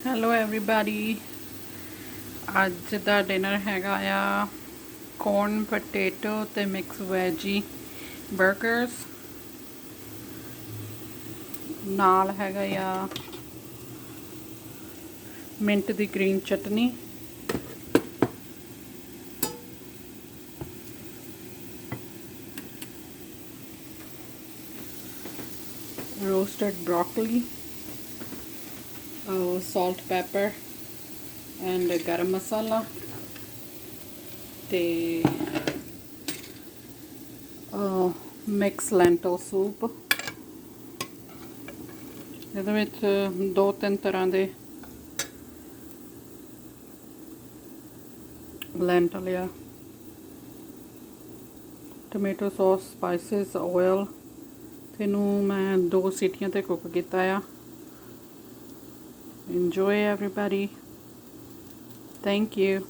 Hello everybody, ਅੱਜ ਦਾ dinner ਹੈਗਾ ਆ ਕੋਰਨ ਪੋਟੇਟੋ ਤੇ ਮਿਕਸ ਵੈਜੀ ਬਰਗਰਸ। ਨਾਲ ਹੈਗਾ ਆ ਮਿੰਟ ਦੀ ਗ੍ਰੀਨ ਚਟਨੀ, roasted broccoli, salt, pepper and garam masala ਤੇ ਮਿਕਸ ਲੈਂਟਲ ਸੂਪ। ਇਹਦੇ ਵਿੱਚ 2-3 ਤਰ੍ਹਾਂ ਦੇ ਲੈਂਟਲ ਆ, ਟੋਮੇਟੋ ਸੌਸ, ਸਪਾਈਸਿਸ, ਆਇਲ। ਇਹਨੂੰ ਮੈਂ 2 ਸੀਟੀਆਂ ਤੇ ਕੁੱਕ ਕੀਤਾ ਆ। Enjoy everybody. Thank you.